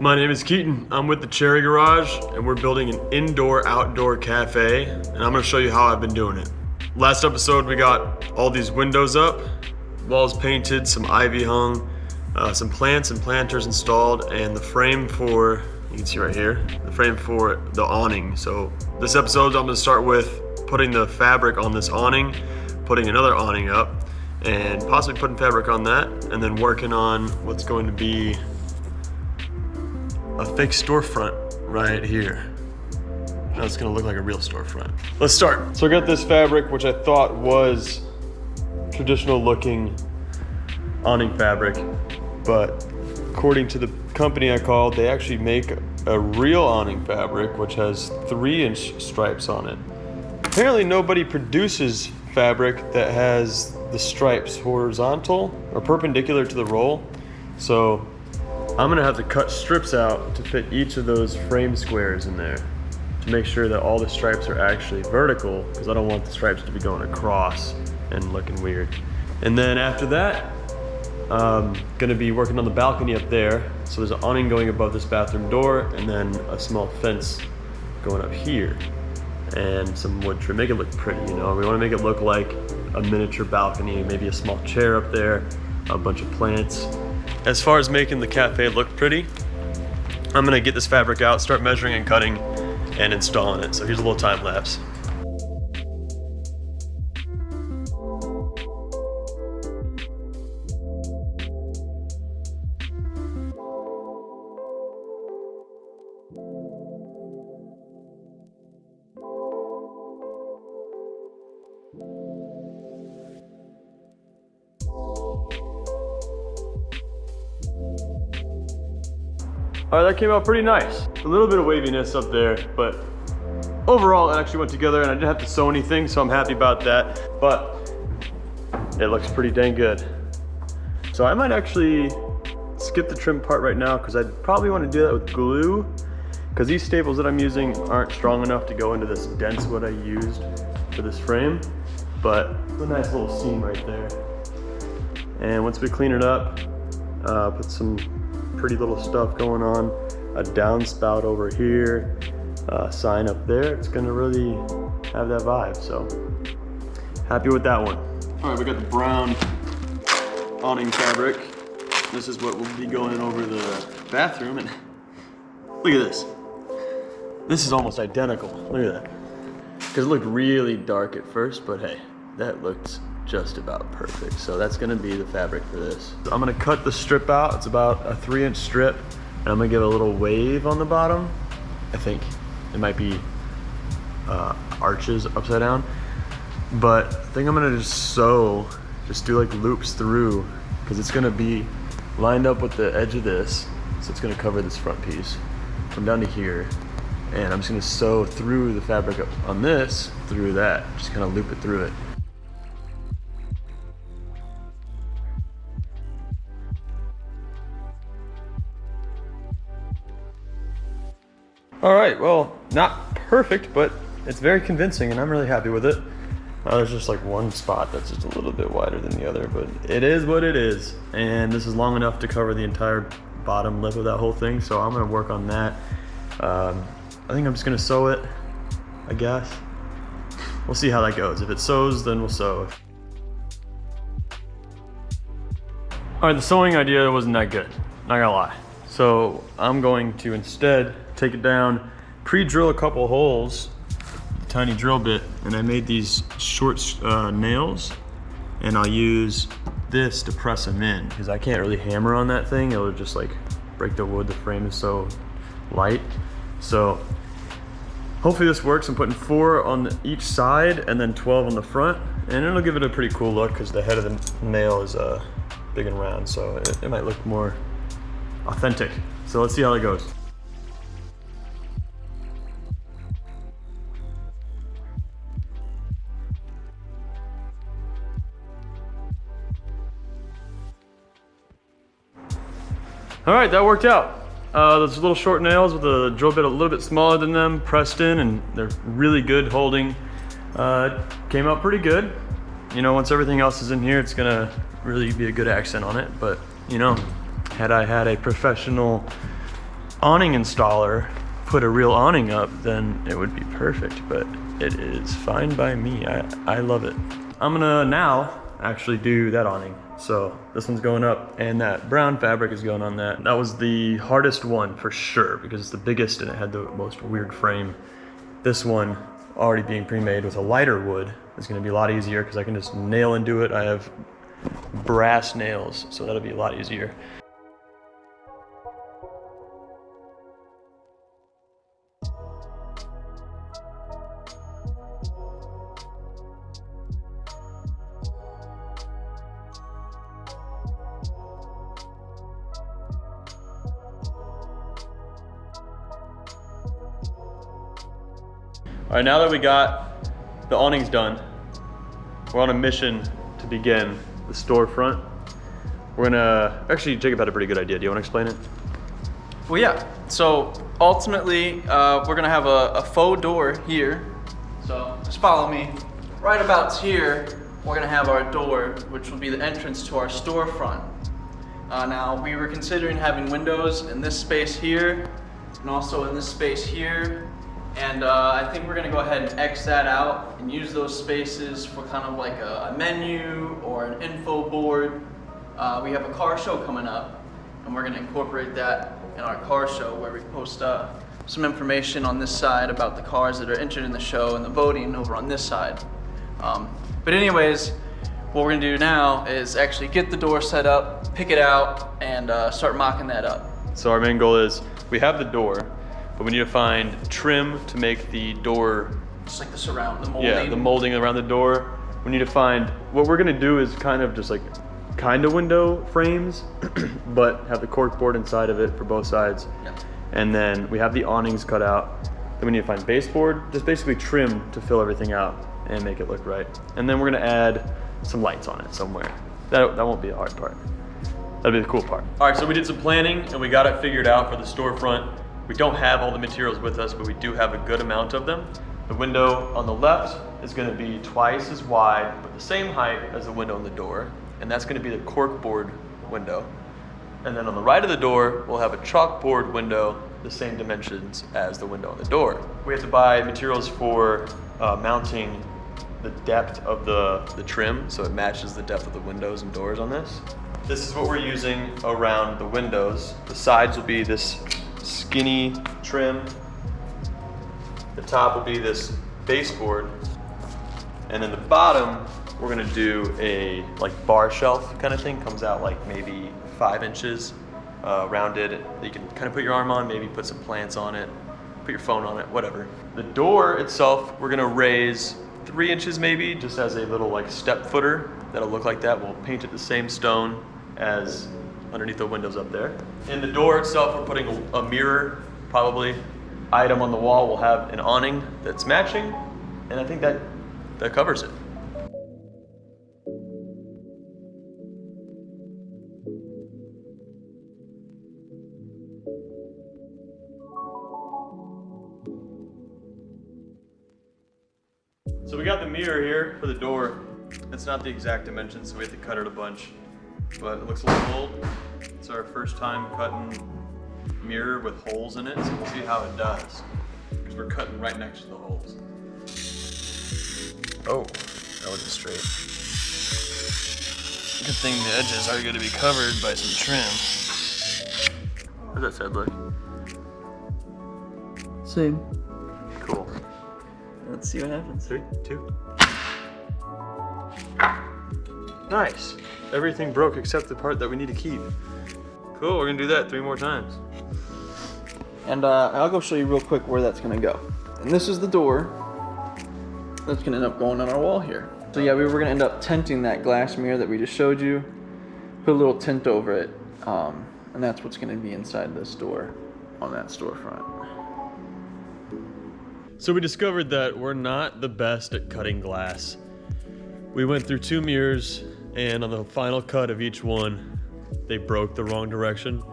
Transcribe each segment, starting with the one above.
My name is Keaton. I'm with the Cherry Garage, and we're building an indoor-outdoor cafe, and I'm gonna show you how I've been doing it. Last episode, we got all these windows up, walls painted, some ivy hung, some plants and planters installed, and the frame for, you can see right here, the frame for the awning. So this episode, I'm gonna start with putting the fabric on this awning, putting another awning up, and possibly putting fabric on that, and then working on what's going to be a fake storefront right here. Now it's gonna look like a real storefront. Let's start. So I got this fabric, which I thought was traditional looking awning fabric, but according to the company I called, they actually make a real awning fabric, which has 3-inch stripes on it. Apparently nobody produces fabric that has the stripes horizontal or perpendicular to the roll. So I'm gonna have to cut strips out to fit each of those frame squares in there to make sure that all the stripes are actually vertical, because I don't want the stripes to be going across and looking weird. And then after that, I'm gonna be working on the balcony up there. So there's an awning going above this bathroom door, and then a small fence going up here, and some wood trim. Make it look pretty, you know? We wanna make it look like a miniature balcony, maybe a small chair up there, a bunch of plants. As far as making the cafe look pretty, I'm gonna get this fabric out, start measuring and cutting and installing it. So here's a little time lapse. All right, that came out pretty nice. A little bit of waviness up there, but overall it actually went together, and I didn't have to sew anything, so I'm happy about that, but it looks pretty dang good. So I might actually skip the trim part right now, because I'd probably want to do that with glue, because these staples that I'm using aren't strong enough to go into this dense wood I used for this frame, but it's a nice little seam right there. And once we clean it up, put some pretty little stuff going on, a downspout over here, sign up there. It's gonna really have that vibe, so happy with that one. All right, we got the brown awning fabric. This is what will be going over the bathroom, and look at this. This is almost identical, look at that. Because it looked really dark at first, but hey, that looked just about perfect. So that's gonna be the fabric for this. I'm gonna cut the strip out. It's about a 3-inch strip, and I'm gonna give it a little wave on the bottom. I think it might be arches upside down, but I think I'm gonna just do like loops through, because it's gonna be lined up with the edge of this, so it's gonna cover this front piece from down to here, and I'm just gonna sew through the fabric on this through that, just kind of loop it through it. All right, well, not perfect, but it's very convincing, and I'm really happy with it. There's just like one spot that's just a little bit wider than the other, but it is what it is. And this is long enough to cover the entire bottom lip of that whole thing, so I'm gonna work on that. I think I'm just gonna sew it, I guess. We'll see how that goes. If it sews, then we'll sew. All right, the sewing idea wasn't that good, not gonna lie. So I'm going to instead take it down, pre-drill a couple holes, a tiny drill bit, and I made these short nails, and I'll use this to press them in, because I can't really hammer on that thing. It'll just like break the wood. The frame is so light. So hopefully this works. I'm putting 4 on each side and then 12 on the front, and it'll give it a pretty cool look, because the head of the nail is big and round, so it might look more authentic. So let's see how that goes. All right, that worked out. Those little short nails with a drill bit a little bit smaller than them pressed in, and they're really good holding. Came out pretty good. You know, once everything else is in here, it's gonna really be a good accent on it. But you know, had I had a professional awning installer put a real awning up, then it would be perfect, but it is fine by me. I love it. I'm gonna now actually do that awning. So this one's going up and that brown fabric is going on that. That was the hardest one for sure because it's the biggest and it had the most weird frame. This one, already being pre-made with a lighter wood, is gonna be a lot easier because I can just nail into it. I have brass nails, so that'll be a lot easier. All right, now that we got the awnings done, we're on a mission to begin the storefront. We're gonna, actually Jacob had a pretty good idea. Do you wanna explain it? Well, yeah, so ultimately, we're gonna have a faux door here. So just follow me. Right about here, we're gonna have our door, which will be the entrance to our storefront. Now, we were considering having windows in this space here, and also in this space here. And I think we're gonna go ahead and X that out and use those spaces for kind of like a menu or an info board. We have a car show coming up, and we're gonna incorporate that in our car show where we post some information on this side about the cars that are entered in the show and the voting over on this side. But anyways, what we're gonna do now is actually get the door set up, pick it out, and start mocking that up. So our main goal is, we have the door, but we need to find trim to make the door. Just like the surround, the molding. Yeah, the molding around the door. We need to find, what we're gonna do is kind of just like, kind of window frames, but have the cork board inside of it for both sides. Yeah. And then we have the awnings cut out. Then we need to find baseboard, just basically trim to fill everything out and make it look right. And then we're gonna add some lights on it somewhere. That won't be the hard part. That'll be the cool part. All right, so we did some planning and we got it figured out for the storefront. We don't have all the materials with us, but we do have a good amount of them. The window on the left is gonna be twice as wide, but the same height as the window on the door. And that's gonna be the corkboard window. And then on the right of the door, we'll have a chalkboard window, the same dimensions as the window on the door. We have to buy materials for mounting the depth of the trim, so it matches the depth of the windows and doors on this. This is what we're using around the windows. The sides will be this skinny trim. The top will be this baseboard. And then the bottom, we're gonna do a like bar shelf kind of thing. Comes out like maybe 5 inches, rounded. You can kind of put your arm on, maybe put some plants on it, put your phone on it, whatever. The door itself, we're gonna raise 3 inches maybe, just as a little like step footer. That'll look like that. We'll paint it the same stone as underneath the windows up there. In the door itself, we're putting a mirror, probably. Item on the wall will have an awning that's matching, and I think that covers it. So we got the mirror here for the door. It's not the exact dimension, so we have to cut it a bunch, but it looks a little old. It's our first time cutting mirror with holes in it, so we'll see how it does, because we're cutting right next to the holes. Oh, that wasn't straight. Good thing the edges are going to be covered by some trim. How's that side look? Same. Cool. Let's see what happens. 3, 2. Nice. Everything broke except the part that we need to keep. Cool, we're gonna do that 3 more times. And I'll go show you real quick where that's gonna go. And this is the door that's gonna end up going on our wall here. So yeah, we were gonna end up tinting that glass mirror that we just showed you, put a little tint over it, and that's what's gonna be inside this door on that storefront. So we discovered that we're not the best at cutting glass. We went through 2 mirrors, and on the final cut of each one, they broke the wrong direction.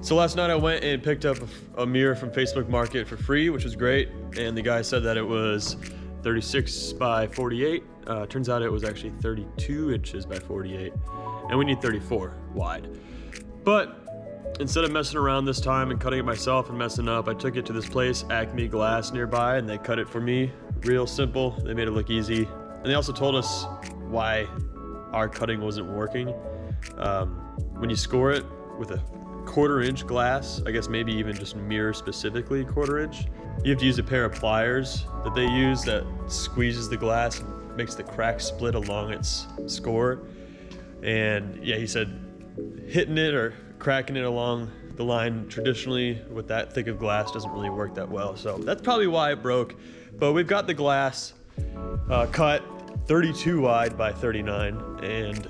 So last night I went and picked up a mirror from Facebook Market for free, which was great. And the guy said that it was 36 by 48. Turns out it was actually 32 inches by 48. And we need 34 wide. But instead of messing around this time and cutting it myself and messing up, I took it to this place, Acme Glass nearby, and they cut it for me. Real simple. They made it look easy. And they also told us why our cutting wasn't working. When you score it with a 1/4 inch glass, I guess maybe even just mirror specifically 1/4 inch, you have to use a pair of pliers that they use that squeezes the glass and makes the crack split along its score. And yeah, he said hitting it or cracking it along the line traditionally with that thick of glass doesn't really work that well. So that's probably why it broke. But we've got the glass cut 32 wide by 39, and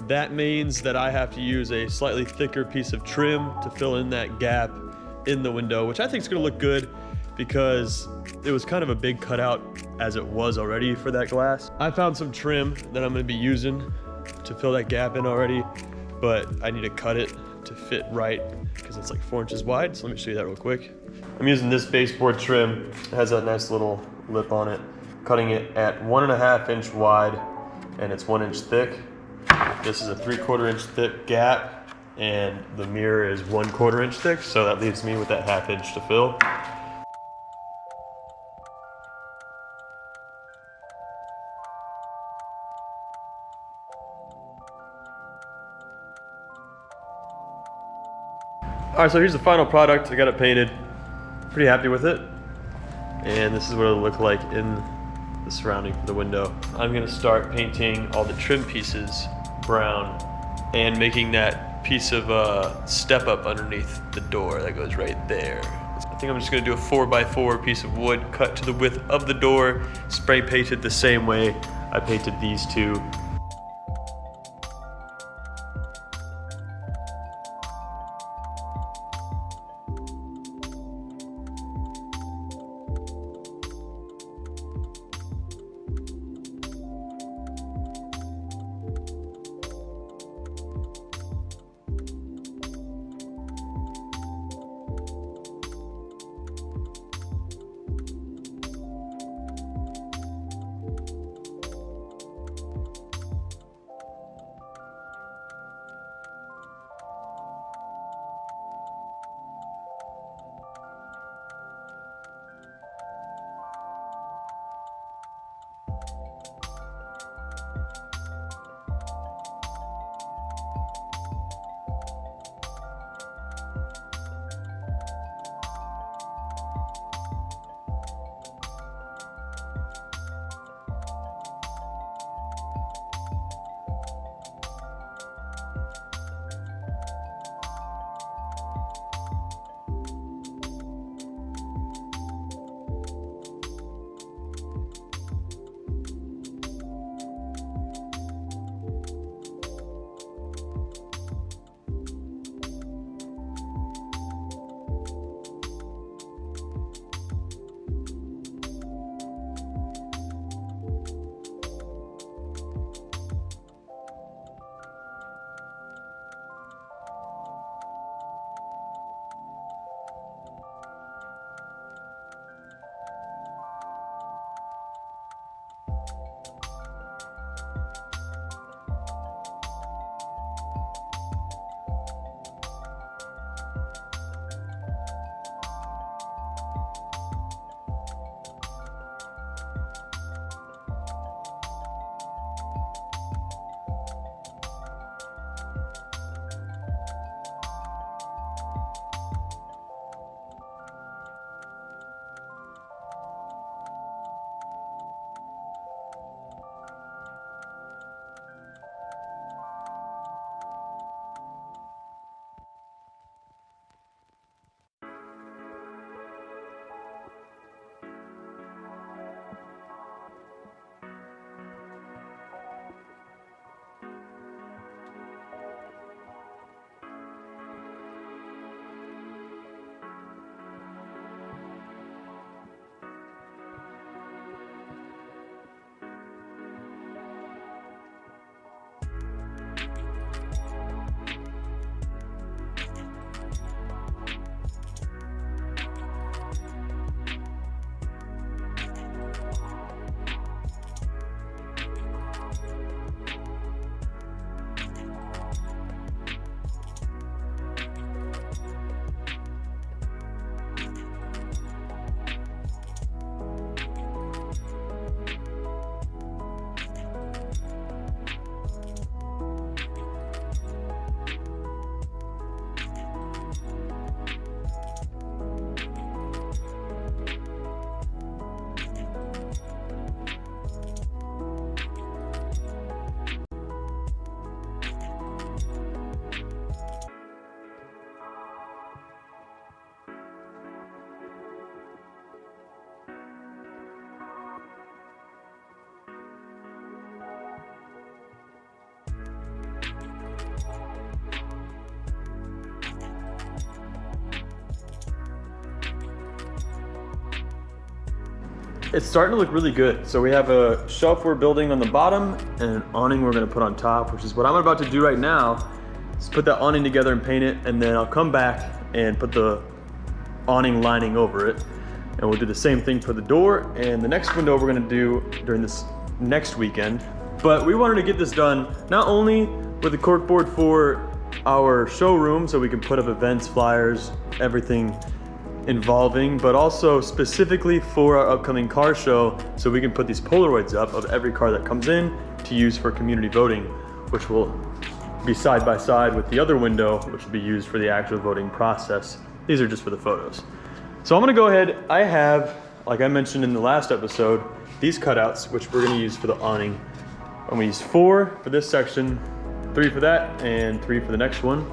that means that I have to use a slightly thicker piece of trim to fill in that gap in the window, which I think is gonna look good because it was kind of a big cutout as it was already for that glass. I found some trim that I'm gonna be using to fill that gap in already, but I need to cut it to fit right because it's like 4 inches wide. So let me show you that real quick. I'm using this baseboard trim. It has that nice little lip on it, cutting it at 1.5 inch wide, and it's 1 inch thick. This is a 3/4 inch thick gap, and the mirror is 1/4 inch thick, so that leaves me with that 1/2 inch to fill. All right, so here's the final product. I got it painted. Pretty happy with it. And this is what it'll look like in the surrounding for the window. I'm gonna start painting all the trim pieces brown and making that piece of step up underneath the door that goes right there. I think I'm just gonna do a 4x4 piece of wood cut to the width of the door, spray painted the same way I painted these two. it's starting to look really good. So we have a shelf we're building on the bottom and an awning we're gonna put on top, which is what I'm about to do right now. Is put that awning together and paint it, and then I'll come back and put the awning lining over it. And we'll do the same thing for the door and the next window we're gonna do during this next weekend. But we wanted to get this done not only with the corkboard for our showroom so we can put up events, flyers, everything involving, but also specifically for our upcoming car show so we can put these Polaroids up of every car that comes in to use for community voting, which will be side by side with the other window, which will be used for the actual voting process. These are just for the photos. So I'm gonna go ahead, I have, like I mentioned in the last episode, these cutouts, which we're gonna use for the awning. I'm gonna use 4 for this section, 3 for that, and 3 for the next one.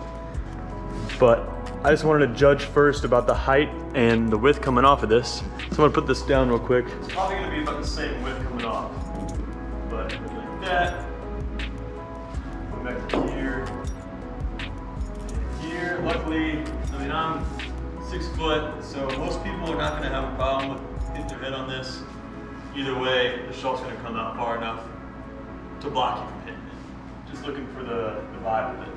But I just wanted to judge first about the height and the width coming off of this. So I'm gonna put this down real quick. It's probably gonna be about the same width coming off. But like that, go back to here, and here. Luckily, I mean, I'm 6 foot, so most people are not gonna have a problem with hitting their head on this. Either way, the shelf's gonna come out far enough to block you from hitting it. Just looking for the vibe of it.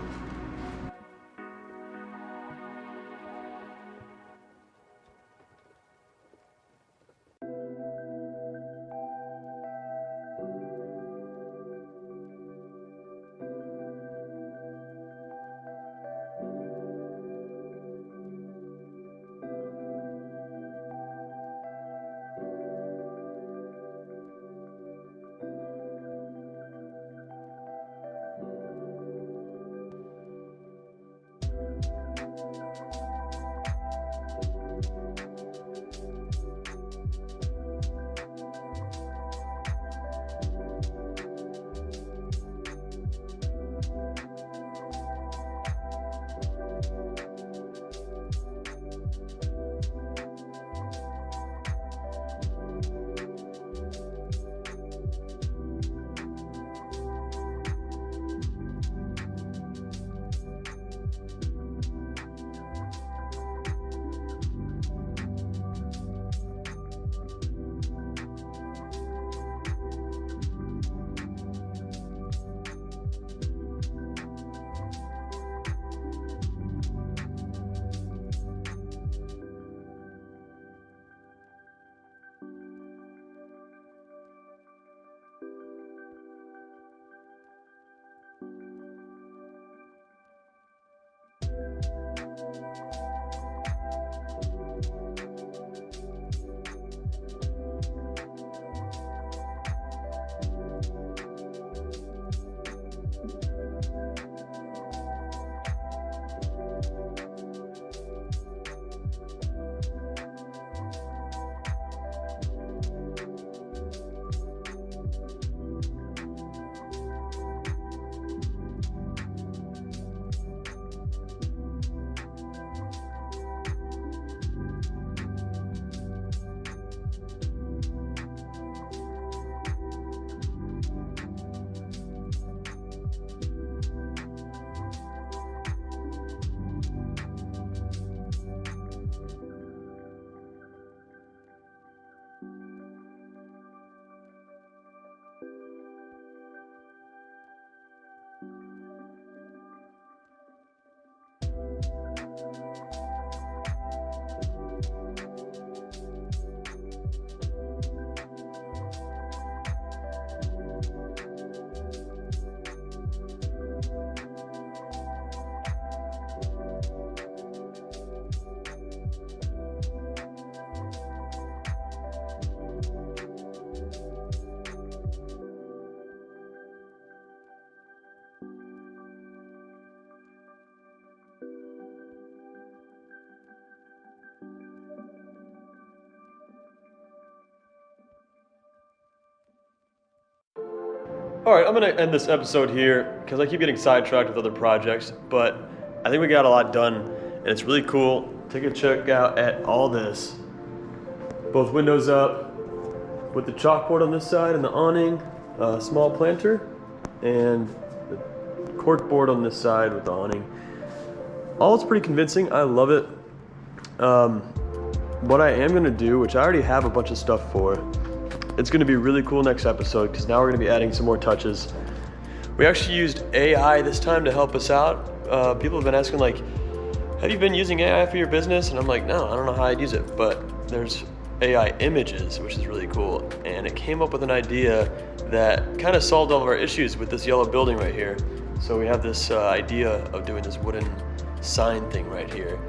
All right, I'm gonna end this episode here because I keep getting sidetracked with other projects, but I think we got a lot done and it's really cool. Take a check out at all this. Both windows up with the chalkboard on this side and the awning, small planter, and the corkboard on this side with the awning. All is pretty convincing, I love it. What I am gonna do, which I already have a bunch of stuff for, it's gonna be really cool next episode because now we're gonna be adding some more touches. We actually used AI this time to help us out. People have been asking like, have you been using AI for your business? And I'm like, no, I don't know how I'd use it, but there's AI images, which is really cool. And it came up with an idea that kind of solved all of our issues with this yellow building right here. So we have this idea of doing this wooden sign thing right here.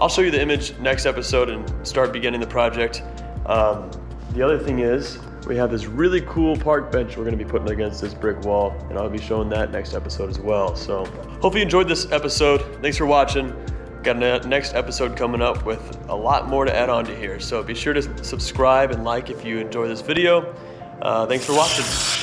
I'll show you the image next episode and start beginning the project. The other thing is, we have this really cool park bench we're gonna be putting against this brick wall, and I'll be showing that next episode as well. So, hope you enjoyed this episode. Thanks for watching. Got a next episode coming up with a lot more to add on to here. So be sure to subscribe and like if you enjoy this video. Thanks for watching.